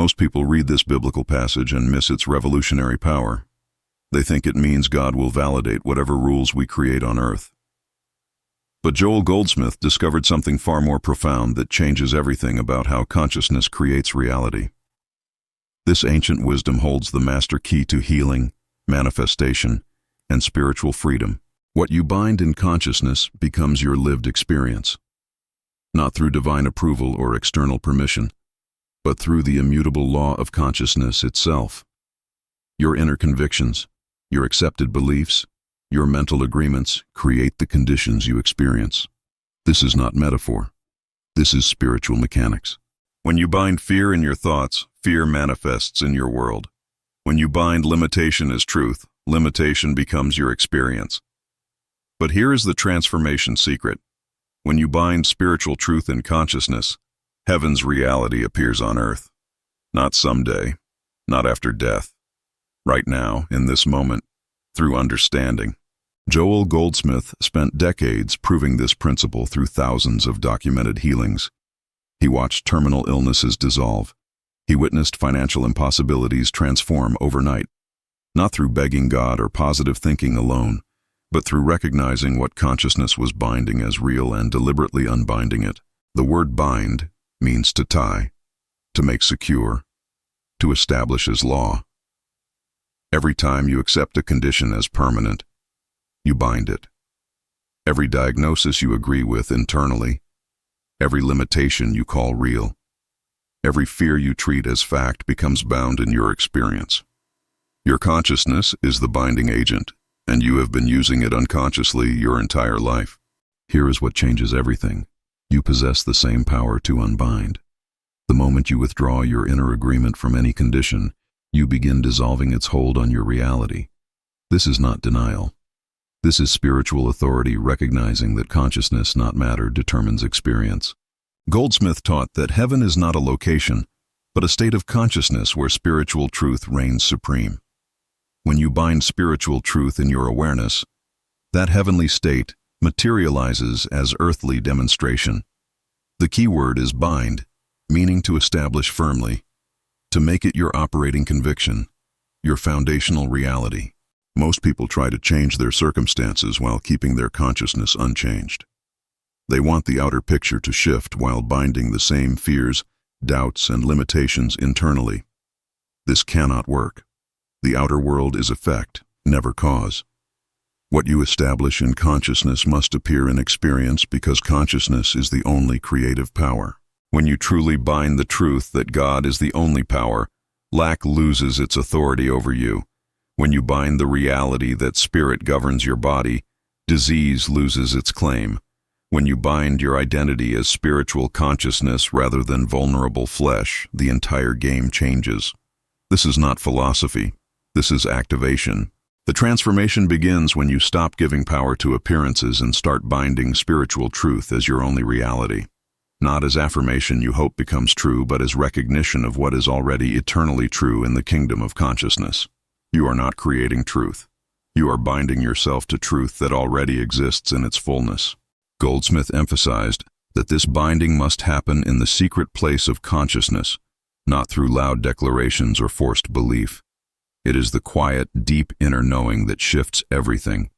Most people read this biblical passage and miss its revolutionary power. They think it means God will validate whatever rules we create on earth. But Joel Goldsmith discovered something far more profound that changes everything about how consciousness creates reality. This ancient wisdom holds the master key to healing, manifestation, and spiritual freedom. What you bind in consciousness becomes your lived experience, not through divine approval or external permission, but through the immutable law of consciousness itself. Your inner convictions, your accepted beliefs, your mental agreements create the conditions you experience. This is not metaphor. This is spiritual mechanics. When you bind fear in your thoughts, fear manifests in your world. When you bind limitation as truth, limitation becomes your experience. But here is the transformation secret. When you bind spiritual truth in consciousness, heaven's reality appears on earth. Not someday, not after death. Right now, in this moment, through understanding. Joel Goldsmith spent decades proving this principle through thousands of documented healings. He watched terminal illnesses dissolve. He witnessed financial impossibilities transform overnight, not through begging God or positive thinking alone, but through recognizing what consciousness was binding as real and deliberately unbinding it. The word bind means to tie, to make secure, to establish as law. Every time you accept a condition as permanent, you bind it. Every diagnosis you agree with internally, every limitation you call real, every fear you treat as fact becomes bound in your experience. Your consciousness is the binding agent, and you have been using it unconsciously your entire life. Here is what changes everything. You possess the same power to unbind. The moment you withdraw your inner agreement from any condition, you begin dissolving its hold on your reality. This is not denial. This is spiritual authority recognizing that consciousness, not matter, determines experience. Goldsmith taught that heaven is not a location, but a state of consciousness where spiritual truth reigns supreme. When you bind spiritual truth in your awareness, that heavenly state materializes as earthly demonstration. The key word is bind, meaning to establish firmly, to make it your operating conviction, your foundational reality. Most people try to change their circumstances while keeping their consciousness unchanged. They want the outer picture to shift while binding the same fears, doubts, and limitations internally. This cannot work. The outer world is effect, never cause. What you establish in consciousness must appear in experience because consciousness is the only creative power. When you truly bind the truth that God is the only power, lack loses its authority over you. When you bind the reality that spirit governs your body, disease loses its claim. When you bind your identity as spiritual consciousness rather than vulnerable flesh, the entire game changes. This is not philosophy. This is activation. The transformation begins when you stop giving power to appearances and start binding spiritual truth as your only reality. Not as affirmation you hope becomes true, but as recognition of what is already eternally true in the kingdom of consciousness. You are not creating truth. You are binding yourself to truth that already exists in its fullness. Goldsmith emphasized that this binding must happen in the secret place of consciousness, not through loud declarations or forced belief. It is the quiet, deep inner knowing that shifts everything.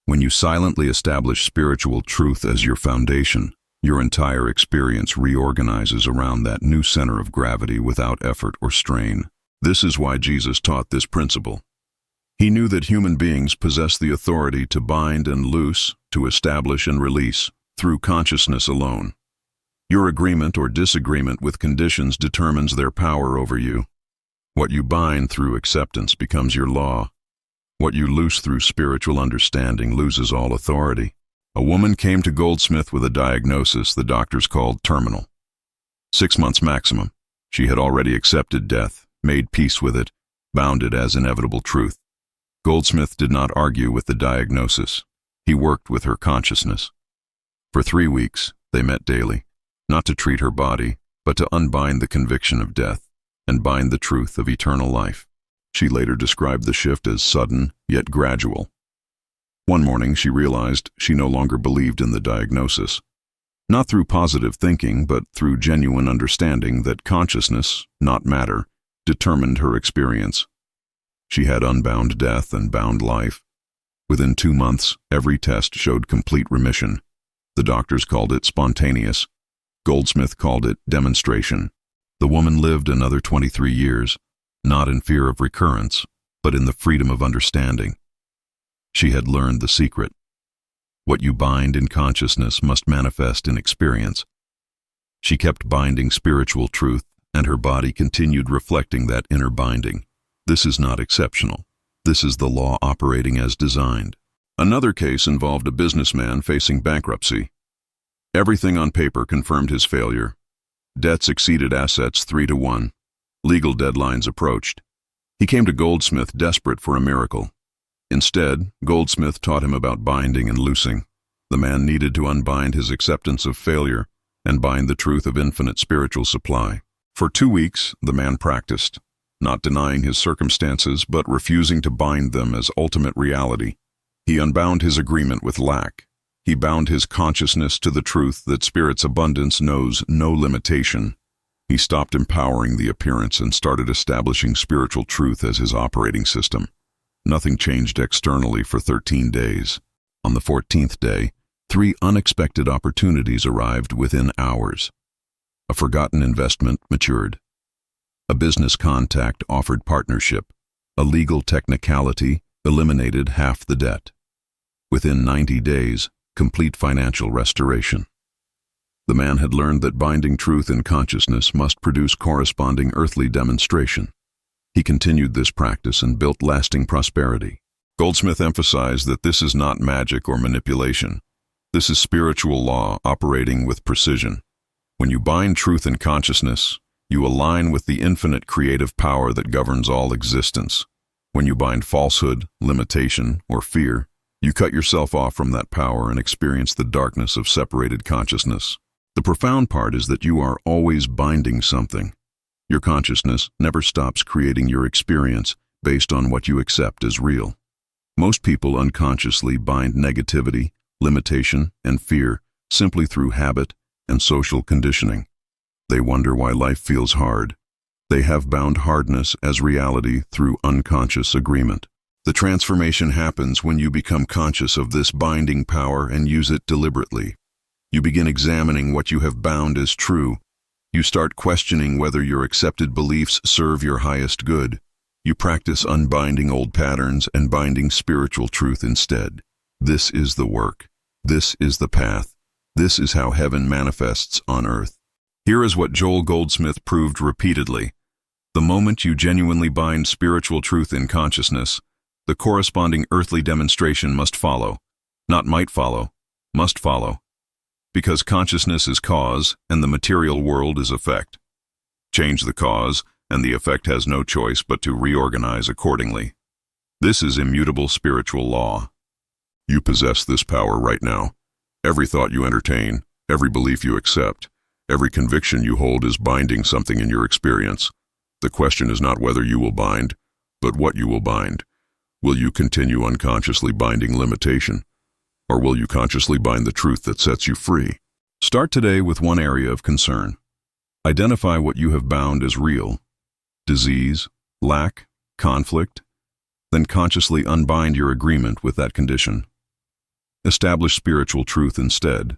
When you silently establish spiritual truth as your foundation, your entire experience reorganizes around that new center of gravity without effort or strain. This is why Jesus taught this principle. He knew that human beings possess the authority to bind and loose, to establish and release, through consciousness alone. Your agreement or disagreement with conditions determines their power over you. What you bind through acceptance becomes your law. What you loose through spiritual understanding loses all authority. A woman came to Goldsmith with a diagnosis the doctors called terminal. 6 months maximum. She had already accepted death, made peace with it, bound it as inevitable truth. Goldsmith did not argue with the diagnosis. He worked with her consciousness. For 3 weeks, they met daily, not to treat her body, but to unbind the conviction of death and bind the truth of eternal life. She later described the shift as sudden, yet gradual. One morning, she realized she no longer believed in the diagnosis. Not through positive thinking, but through genuine understanding that consciousness, not matter, determined her experience. She had unbound death and bound life. Within 2 months, every test showed complete remission. The doctors called it spontaneous. Goldsmith called it demonstration. The woman lived another 23 years, not in fear of recurrence, but in the freedom of understanding. She had learned the secret. What you bind in consciousness must manifest in experience. She kept binding spiritual truth, and her body continued reflecting that inner binding. This is not exceptional. This is the law operating as designed. Another case involved a businessman facing bankruptcy. Everything on paper confirmed his failure. Debts exceeded assets 3-to-1. Legal deadlines approached. He came to Goldsmith desperate for a miracle. Instead, Goldsmith taught him about binding and loosing. The man needed to unbind his acceptance of failure and bind the truth of infinite spiritual supply. For 2 weeks, the man practiced, not denying his circumstances, but refusing to bind them as ultimate reality. He unbound his agreement with lack. He bound his consciousness to the truth that Spirit's abundance knows no limitation. He stopped empowering the appearance and started establishing spiritual truth as his operating system. Nothing changed externally for 13 days. On the 14th day, 3 unexpected opportunities arrived within hours. A forgotten investment matured. A business contact offered partnership. A legal technicality eliminated half the debt. Within 90 days, complete financial restoration. The man had learned that binding truth in consciousness must produce corresponding earthly demonstration. He continued this practice and built lasting prosperity. Goldsmith emphasized that this is not magic or manipulation. This is spiritual law operating with precision. When you bind truth in consciousness, you align with the infinite creative power that governs all existence. When you bind falsehood, limitation, or fear, you cut yourself off from that power and experience the darkness of separated consciousness. The profound part is that you are always binding something. Your consciousness never stops creating your experience based on what you accept as real. Most people unconsciously bind negativity, limitation, and fear simply through habit and social conditioning. They wonder why life feels hard. They have bound hardness as reality through unconscious agreement. The transformation happens when you become conscious of this binding power and use it deliberately. You begin examining what you have bound as true. You start questioning whether your accepted beliefs serve your highest good. You practice unbinding old patterns and binding spiritual truth instead. This is the work. This is the path. This is how heaven manifests on earth. Here is what Joel Goldsmith proved repeatedly. The moment you genuinely bind spiritual truth in consciousness, the corresponding earthly demonstration must follow. Not might follow, must follow. Because consciousness is cause and the material world is effect. Change the cause and the effect has no choice but to reorganize accordingly. This is immutable spiritual law. You possess this power right now. Every thought you entertain, every belief you accept, every conviction you hold is binding something in your experience. The question is not whether you will bind, but what you will bind. Will you continue unconsciously binding limitation? Or will you consciously bind the truth that sets you free? Start today with one area of concern. Identify what you have bound as real. Disease, lack, conflict. Then consciously unbind your agreement with that condition. Establish spiritual truth instead.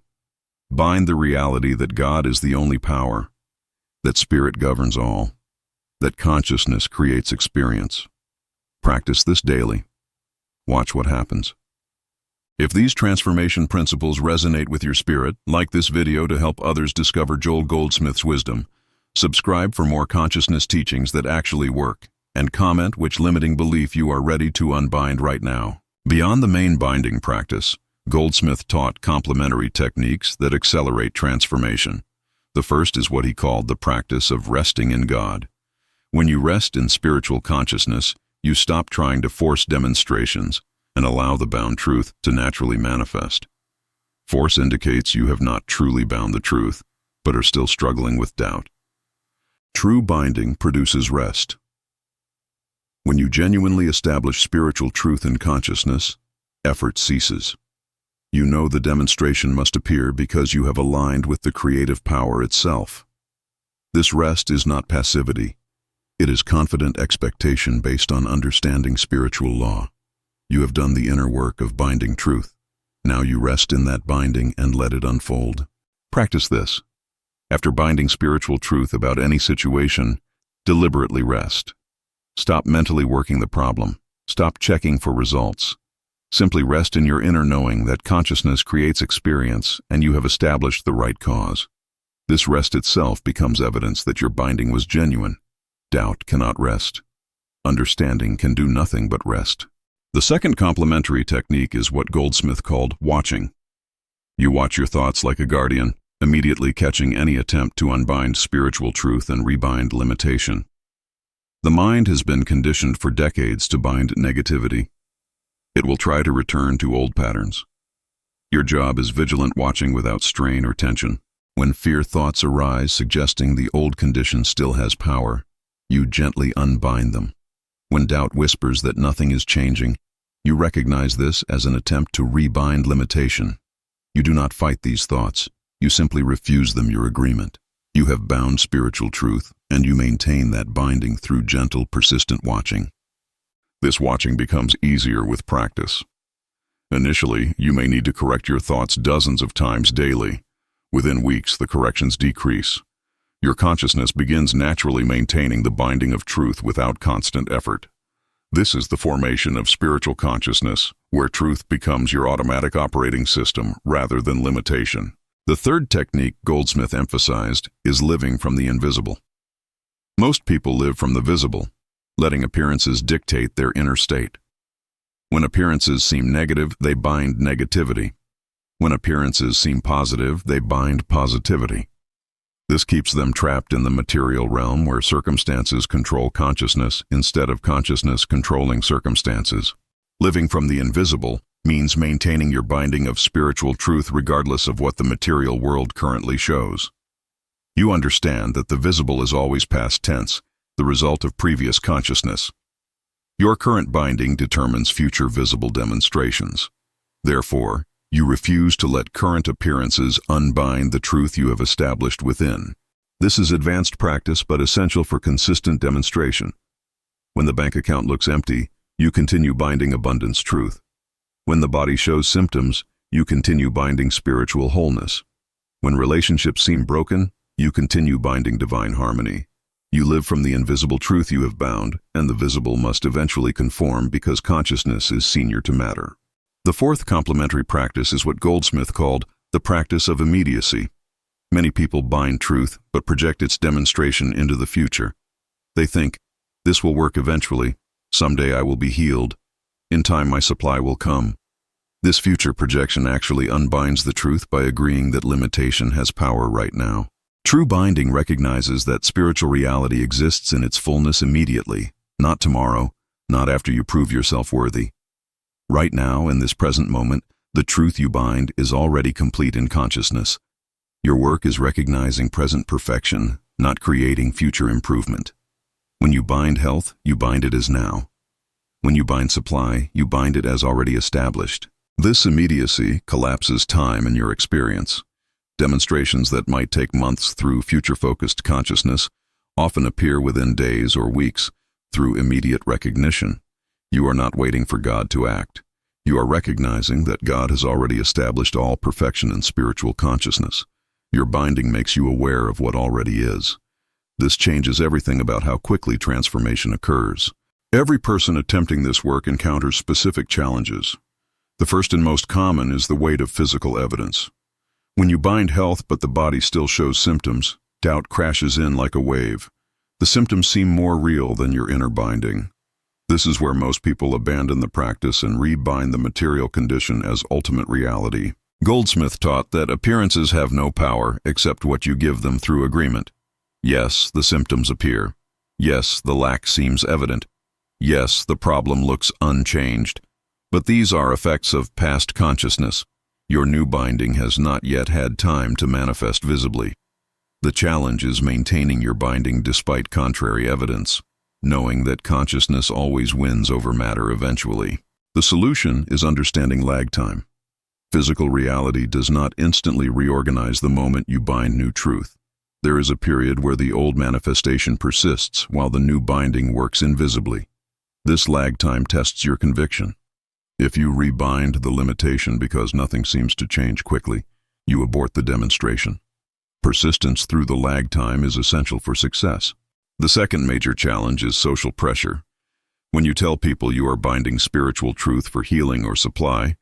Bind the reality that God is the only power, that Spirit governs all, that consciousness creates experience. Practice this daily. Watch what happens. If these transformation principles resonate with your spirit, like this video to help others discover Joel Goldsmith's wisdom, subscribe for more consciousness teachings that actually work, and comment which limiting belief you are ready to unbind right now. Beyond the main binding practice, Goldsmith taught complementary techniques that accelerate transformation. The first is what he called the practice of resting in God. When you rest in spiritual consciousness, you stop trying to force demonstrations and allow the bound truth to naturally manifest. Force indicates you have not truly bound the truth, but are still struggling with doubt. True binding produces rest. When you genuinely establish spiritual truth in consciousness, effort ceases. You know the demonstration must appear because you have aligned with the creative power itself. This rest is not passivity. It is confident expectation based on understanding spiritual law. You have done the inner work of binding truth. Now you rest in that binding and let it unfold. Practice this. After binding spiritual truth about any situation, deliberately rest. Stop mentally working the problem. Stop checking for results. Simply rest in your inner knowing that consciousness creates experience and you have established the right cause. This rest itself becomes evidence that your binding was genuine. Doubt cannot rest. Understanding can do nothing but rest. The second complementary technique is what Goldsmith called watching. You watch your thoughts like a guardian, immediately catching any attempt to unbind spiritual truth and rebind limitation. The mind has been conditioned for decades to bind negativity. It will try to return to old patterns. Your job is vigilant watching without strain or tension. When fear thoughts arise suggesting the old condition still has power, you gently unbind them. When doubt whispers that nothing is changing, you recognize this as an attempt to rebind limitation. You do not fight these thoughts. You simply refuse them your agreement. You have bound spiritual truth, and you maintain that binding through gentle, persistent watching. This watching becomes easier with practice. Initially, you may need to correct your thoughts dozens of times daily. Within weeks, the corrections decrease. Your consciousness begins naturally maintaining the binding of truth without constant effort. This is the formation of spiritual consciousness, where truth becomes your automatic operating system rather than limitation. The third technique Goldsmith emphasized is living from the invisible. Most people live from the visible, letting appearances dictate their inner state. When appearances seem negative, they bind negativity. When appearances seem positive, they bind positivity. This keeps them trapped in the material realm where circumstances control consciousness instead of consciousness controlling circumstances. Living from the invisible means maintaining your binding of spiritual truth regardless of what the material world currently shows. You understand that the visible is always past tense, the result of previous consciousness. Your current binding determines future visible demonstrations. Therefore, you refuse to let current appearances unbind the truth you have established within. This is advanced practice but essential for consistent demonstration. When the bank account looks empty, you continue binding abundance truth. When the body shows symptoms, you continue binding spiritual wholeness. When relationships seem broken, you continue binding divine harmony. You live from the invisible truth you have bound, and the visible must eventually conform because consciousness is senior to matter. The fourth complementary practice is what Goldsmith called the practice of immediacy. Many people bind truth but project its demonstration into the future. They think, this will work eventually, someday I will be healed, in time my supply will come. This future projection actually unbinds the truth by agreeing that limitation has power right now. True binding recognizes that spiritual reality exists in its fullness immediately, not tomorrow, not after you prove yourself worthy. Right now, in this present moment, the truth you bind is already complete in consciousness. Your work is recognizing present perfection, not creating future improvement. When you bind health, you bind it as now. When you bind supply, you bind it as already established. This immediacy collapses time in your experience. Demonstrations that might take months through future-focused consciousness often appear within days or weeks through immediate recognition. You are not waiting for God to act. You are recognizing that God has already established all perfection in spiritual consciousness. Your binding makes you aware of what already is. This changes everything about how quickly transformation occurs. Every person attempting this work encounters specific challenges. The first and most common is the weight of physical evidence. When you bind health but the body still shows symptoms, doubt crashes in like a wave. The symptoms seem more real than your inner binding. This is where most people abandon the practice and rebind the material condition as ultimate reality. Goldsmith taught that appearances have no power except what you give them through agreement. Yes, the symptoms appear. Yes, the lack seems evident. Yes, the problem looks unchanged. But these are effects of past consciousness. Your new binding has not yet had time to manifest visibly. The challenge is maintaining your binding despite contrary evidence, knowing that consciousness always wins over matter eventually. The solution is understanding lag time. Physical reality does not instantly reorganize the moment you bind new truth. There is a period where the old manifestation persists while the new binding works invisibly. This lag time tests your conviction. If you rebind the limitation because nothing seems to change quickly, you abort the demonstration. Persistence through the lag time is essential for success. The second major challenge is social pressure. When you tell people you are binding spiritual truth for healing or supply,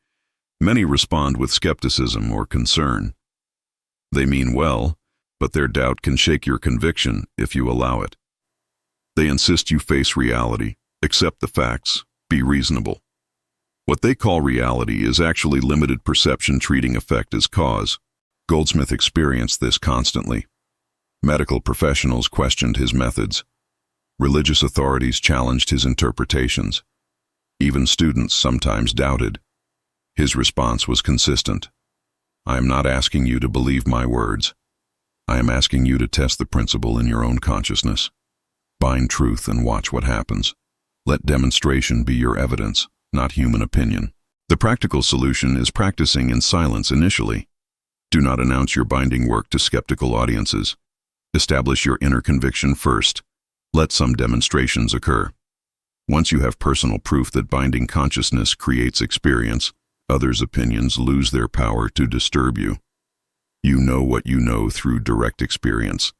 many respond with skepticism or concern. They mean well, but their doubt can shake your conviction if you allow it. They insist you face reality, accept the facts, be reasonable. What they call reality is actually limited perception treating effect as cause. Goldsmith experienced this constantly. Medical professionals questioned his methods. Religious authorities challenged his interpretations. Even students sometimes doubted. His response was consistent. I am not asking you to believe my words. I am asking you to test the principle in your own consciousness. Bind truth and watch what happens. Let demonstration be your evidence, not human opinion. The practical solution is practicing in silence initially. Do not announce your binding work to skeptical audiences. Establish your inner conviction first. Let some demonstrations occur. Once you have personal proof that binding consciousness creates experience, others' opinions lose their power to disturb you. You know what you know through direct experience.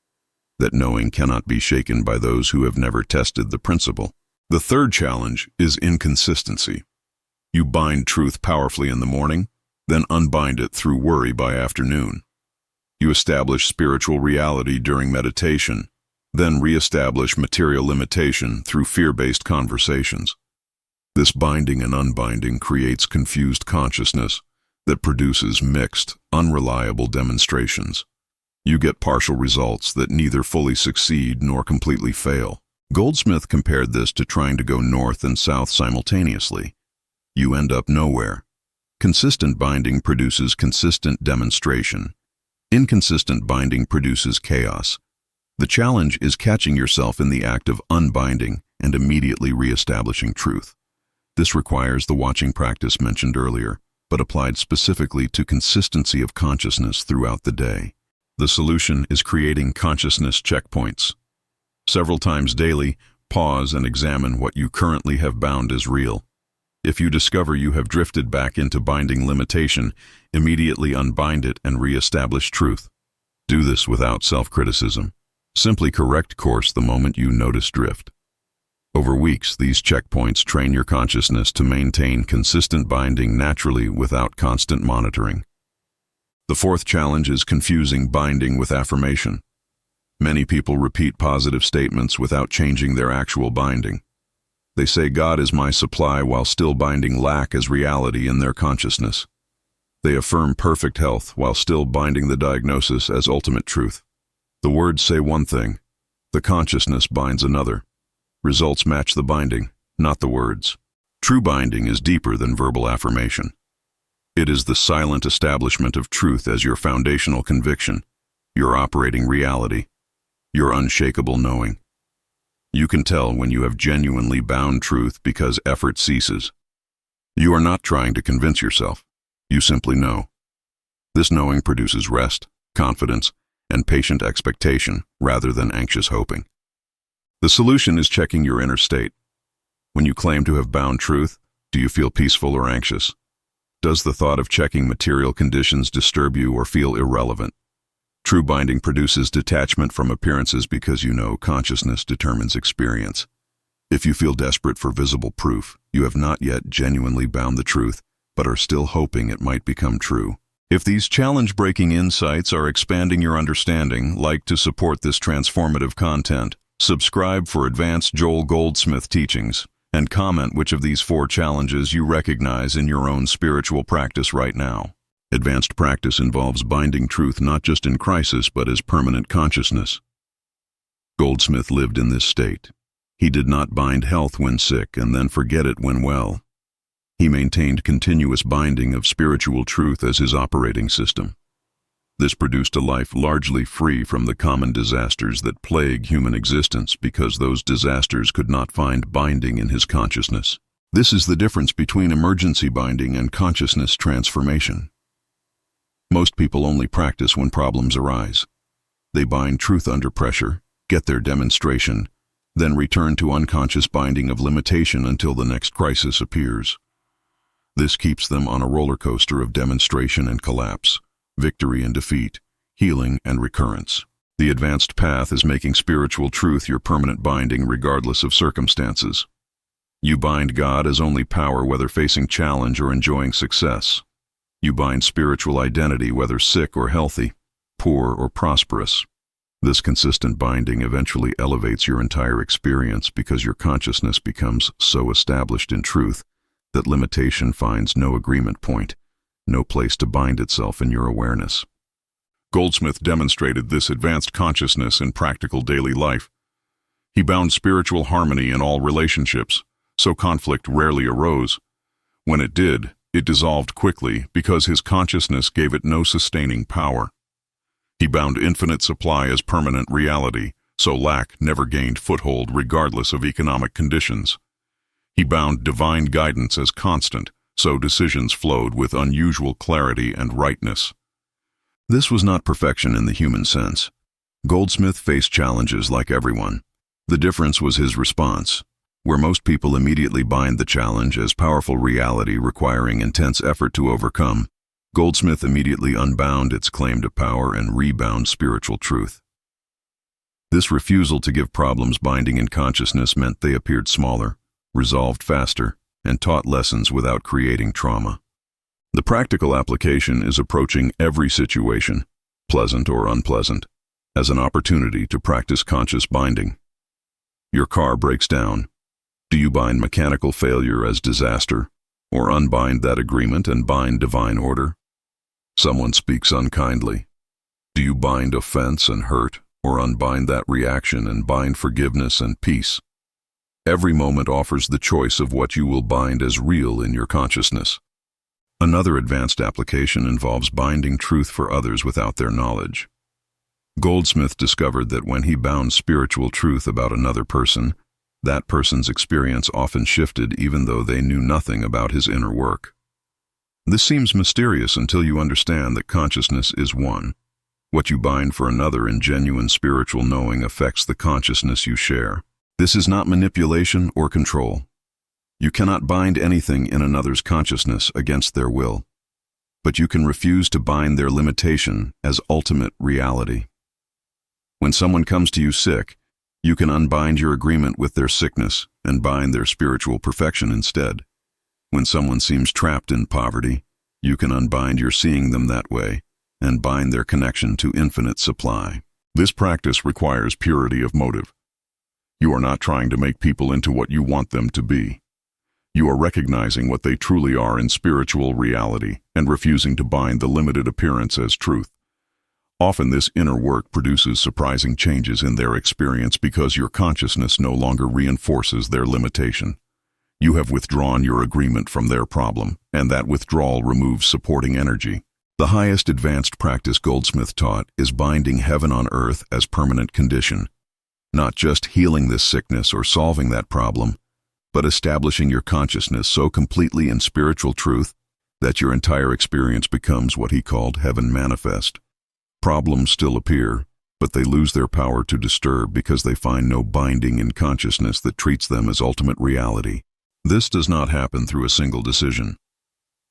That knowing cannot be shaken by those who have never tested the principle. The third challenge is inconsistency. You bind truth powerfully in the morning, then unbind it through worry by afternoon. You establish spiritual reality during meditation, then re-establish material limitation through fear-based conversations. This binding and unbinding creates confused consciousness that produces mixed, unreliable demonstrations. You get partial results that neither fully succeed nor completely fail. Goldsmith compared this to trying to go north and south simultaneously. You end up nowhere. Consistent binding produces consistent demonstration. Inconsistent binding produces chaos. The challenge is catching yourself in the act of unbinding and immediately re-establishing truth. This requires the watching practice mentioned earlier, but applied specifically to consistency of consciousness throughout the day. The solution is creating consciousness checkpoints. Several times daily, pause and examine what you currently have bound as real. If you discover you have drifted back into binding limitation, immediately unbind it and re-establish truth. Do this without self-criticism. Simply correct course the moment you notice drift. Over weeks, these checkpoints train your consciousness to maintain consistent binding naturally without constant monitoring. The fourth challenge is confusing binding with affirmation. Many people repeat positive statements without changing their actual binding. They say God is my supply while still binding lack as reality in their consciousness. They affirm perfect health while still binding the diagnosis as ultimate truth. The words say one thing, the consciousness binds another. Results match the binding, not the words. True binding is deeper than verbal affirmation. It is the silent establishment of truth as your foundational conviction, your operating reality, your unshakable knowing. You can tell when you have genuinely bound truth because effort ceases. You are not trying to convince yourself. You simply know. This knowing produces rest, confidence, and patient expectation rather than anxious hoping. The solution is checking your inner state. When you claim to have bound truth, do you feel peaceful or anxious? Does the thought of checking material conditions disturb you or feel irrelevant? True binding produces detachment from appearances because you know consciousness determines experience. If you feel desperate for visible proof, you have not yet genuinely bound the truth, but are still hoping it might become true. If these challenge-breaking insights are expanding your understanding, like to support this transformative content, subscribe for advanced Joel Goldsmith teachings, and comment which of these 4 challenges you recognize in your own spiritual practice right now. Advanced practice involves binding truth not just in crisis but as permanent consciousness. Goldsmith lived in this state. He did not bind health when sick and then forget it when well. He maintained continuous binding of spiritual truth as his operating system. This produced a life largely free from the common disasters that plague human existence because those disasters could not find binding in his consciousness. This is the difference between emergency binding and consciousness transformation. Most people only practice when problems arise. They bind truth under pressure, get their demonstration, then return to unconscious binding of limitation until the next crisis appears. This keeps them on a roller coaster of demonstration and collapse, victory and defeat, healing and recurrence. The advanced path is making spiritual truth your permanent binding regardless of circumstances. You bind God as only power whether facing challenge or enjoying success. You bind spiritual identity whether sick or healthy, poor or prosperous. This consistent binding eventually elevates your entire experience because your consciousness becomes so established in truth that limitation finds no agreement point, no place to bind itself in your awareness. Goldsmith demonstrated this advanced consciousness in practical daily life. He bound spiritual harmony in all relationships, so conflict rarely arose. When it did, it dissolved quickly because his consciousness gave it no sustaining power. He bound infinite supply as permanent reality, so lack never gained foothold regardless of economic conditions. He bound divine guidance as constant, so decisions flowed with unusual clarity and rightness. This was not perfection in the human sense. Goldsmith faced challenges like everyone. The difference was his response. Where most people immediately bind the challenge as powerful reality requiring intense effort to overcome, Goldsmith immediately unbound its claim to power and rebound spiritual truth. This refusal to give problems binding in consciousness meant they appeared smaller, resolved faster, and taught lessons without creating trauma. The practical application is approaching every situation, pleasant or unpleasant, as an opportunity to practice conscious binding. Your car breaks down. Do you bind mechanical failure as disaster, or unbind that agreement and bind divine order? Someone speaks unkindly. Do you bind offense and hurt, or unbind that reaction and bind forgiveness and peace? Every moment offers the choice of what you will bind as real in your consciousness. Another advanced application involves binding truth for others without their knowledge. Goldsmith discovered that when he bound spiritual truth about another person, that person's experience often shifted even though they knew nothing about his inner work. This seems mysterious until you understand that consciousness is one. What you bind for another in genuine spiritual knowing affects the consciousness you share. This is not manipulation or control. You cannot bind anything in another's consciousness against their will, but you can refuse to bind their limitation as ultimate reality. When someone comes to you sick, you can unbind your agreement with their sickness and bind their spiritual perfection instead. When someone seems trapped in poverty, you can unbind your seeing them that way and bind their connection to infinite supply. This practice requires purity of motive. You are not trying to make people into what you want them to be. You are recognizing what they truly are in spiritual reality and refusing to bind the limited appearance as truth. Often this inner work produces surprising changes in their experience because your consciousness no longer reinforces their limitation. You have withdrawn your agreement from their problem, and that withdrawal removes supporting energy. The highest advanced practice Goldsmith taught is binding heaven on earth as permanent condition, not just healing this sickness or solving that problem, but establishing your consciousness so completely in spiritual truth that your entire experience becomes what he called heaven manifest. Problems still appear, but they lose their power to disturb because they find no binding in consciousness that treats them as ultimate reality. This does not happen through a single decision.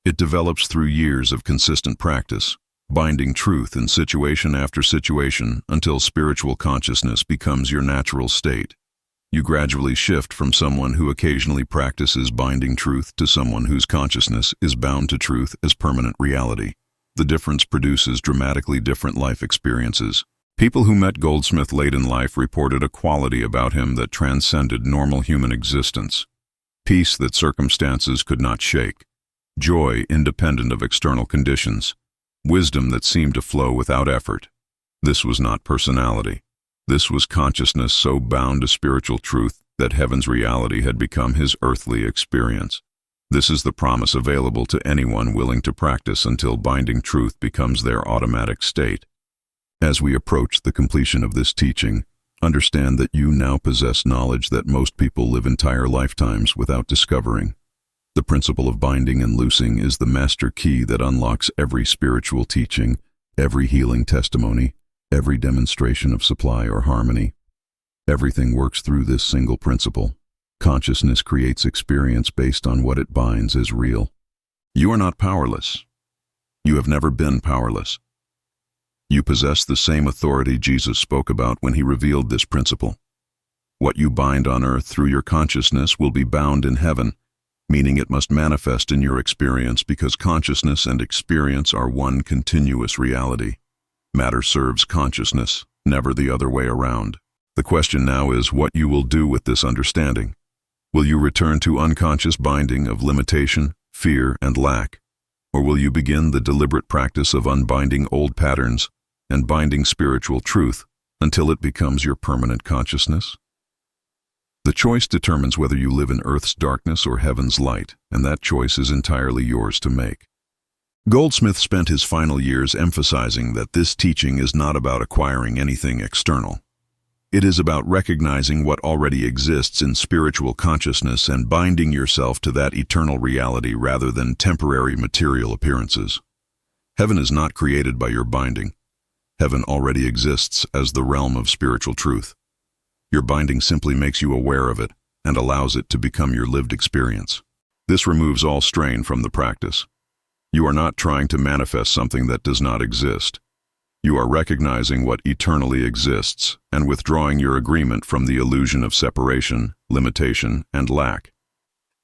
It develops through years of consistent practice, binding truth in situation after situation until spiritual consciousness becomes your natural state. You gradually shift from someone who occasionally practices binding truth to someone whose consciousness is bound to truth as permanent reality. The difference produces dramatically different life experiences. People who met Goldsmith late in life reported a quality about him that transcended normal human existence. Peace that circumstances could not shake. Joy independent of external conditions. Wisdom that seemed to flow without effort. This was not personality. This was consciousness so bound to spiritual truth that heaven's reality had become his earthly experience. This is the promise available to anyone willing to practice until binding truth becomes their automatic state. As we approach the completion of this teaching, understand that you now possess knowledge that most people live entire lifetimes without discovering. The principle of binding and loosing is the master key that unlocks every spiritual teaching, every healing testimony, every demonstration of supply or harmony. Everything works through this single principle. Consciousness creates experience based on what it binds as real. You are not powerless. You have never been powerless. You possess the same authority Jesus spoke about when he revealed this principle. What you bind on earth through your consciousness will be bound in heaven, meaning it must manifest in your experience because consciousness and experience are one continuous reality. Matter serves consciousness, never the other way around. The question now is what you will do with this understanding. Will you return to unconscious binding of limitation, fear, and lack? Or will you begin the deliberate practice of unbinding old patterns and binding spiritual truth until it becomes your permanent consciousness? The choice determines whether you live in earth's darkness or heaven's light, and that choice is entirely yours to make. Goldsmith spent his final years emphasizing that this teaching is not about acquiring anything external. It is about recognizing what already exists in spiritual consciousness and binding yourself to that eternal reality rather than temporary material appearances. Heaven is not created by your binding. Heaven already exists as the realm of spiritual truth. Your binding simply makes you aware of it and allows it to become your lived experience. This removes all strain from the practice. You are not trying to manifest something that does not exist. You are recognizing what eternally exists and withdrawing your agreement from the illusion of separation, limitation, and lack.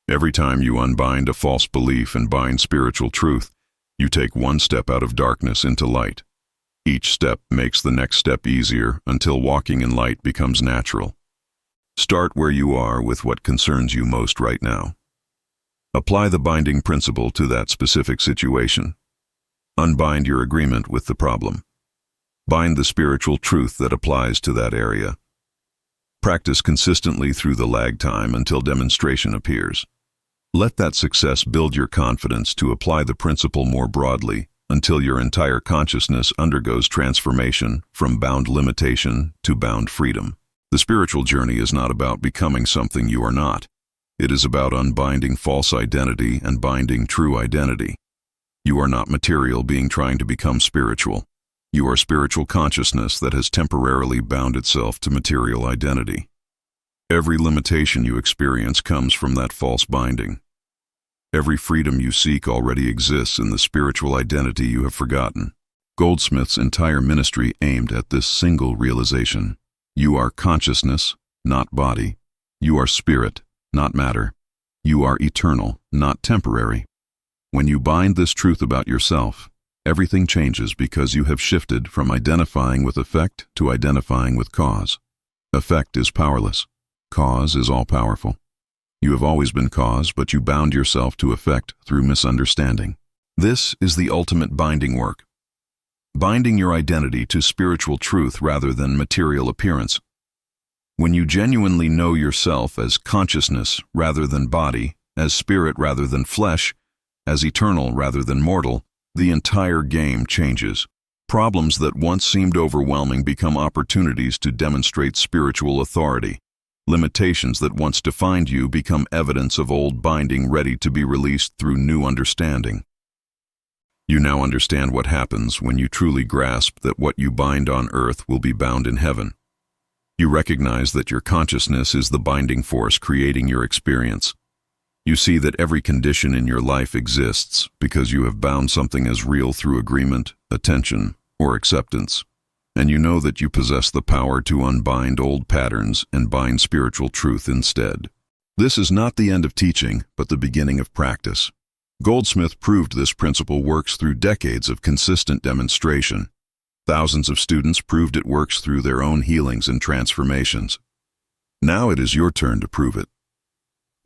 Every time you unbind a false belief and bind spiritual truth, you take one step out of darkness into light. Each step makes the next step easier until walking in light becomes natural. Start where you are with what concerns you most right now. Apply the binding principle to that specific situation. Unbind your agreement with the problem. Bind the spiritual truth that applies to that area. Practice consistently through the lag time until demonstration appears. Let that success build your confidence to apply the principle more broadly until your entire consciousness undergoes transformation from bound limitation to bound freedom. The spiritual journey is not about becoming something you are not. It is about unbinding false identity and binding true identity. You are not material being trying to become spiritual. You are spiritual consciousness that has temporarily bound itself to material identity. Every limitation you experience comes from that false binding. Every freedom you seek already exists in the spiritual identity you have forgotten. Goldsmith's entire ministry aimed at this single realization. You are consciousness, not body. You are spirit, not matter. You are eternal, not temporary. When you bind this truth about yourself, everything changes because you have shifted from identifying with effect to identifying with cause. Effect is powerless. Cause is all-powerful. You have always been cause, but you bound yourself to effect through misunderstanding. This is the ultimate binding work. Binding your identity to spiritual truth rather than material appearance. When you genuinely know yourself as consciousness rather than body, as spirit rather than flesh, as eternal rather than mortal, the entire game changes. Problems that once seemed overwhelming become opportunities to demonstrate spiritual authority. Limitations that once defined you become evidence of old binding ready to be released through new understanding. You now understand what happens when you truly grasp that what you bind on earth will be bound in heaven. You recognize that your consciousness is the binding force creating your experience. You see that every condition in your life exists because you have bound something as real through agreement, attention, or acceptance. And you know that you possess the power to unbind old patterns and bind spiritual truth instead. This is not the end of teaching, but the beginning of practice. Goldsmith proved this principle works through decades of consistent demonstration. Thousands of students proved it works through their own healings and transformations. Now it is your turn to prove it.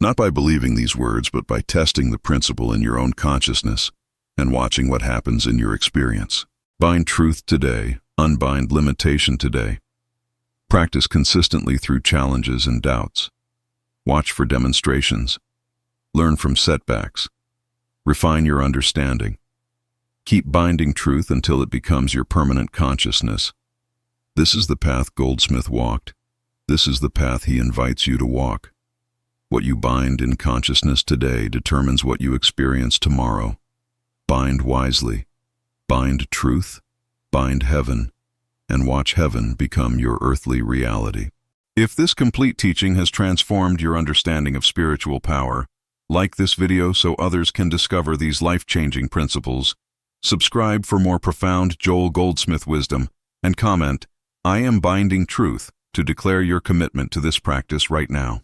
Not by believing these words, but by testing the principle in your own consciousness and watching what happens in your experience. Bind truth today. Unbind limitation today. Practice consistently through challenges and doubts. Watch for demonstrations. Learn from setbacks. Refine your understanding. Keep binding truth until it becomes your permanent consciousness. This is the path Goldsmith walked. This is the path he invites you to walk. What you bind in consciousness today determines what you experience tomorrow. Bind wisely. Bind truth. Bind heaven. And watch heaven become your earthly reality. If this complete teaching has transformed your understanding of spiritual power, like this video so others can discover these life-changing principles, subscribe for more profound Joel Goldsmith wisdom, and comment, "I am binding truth," to declare your commitment to this practice right now.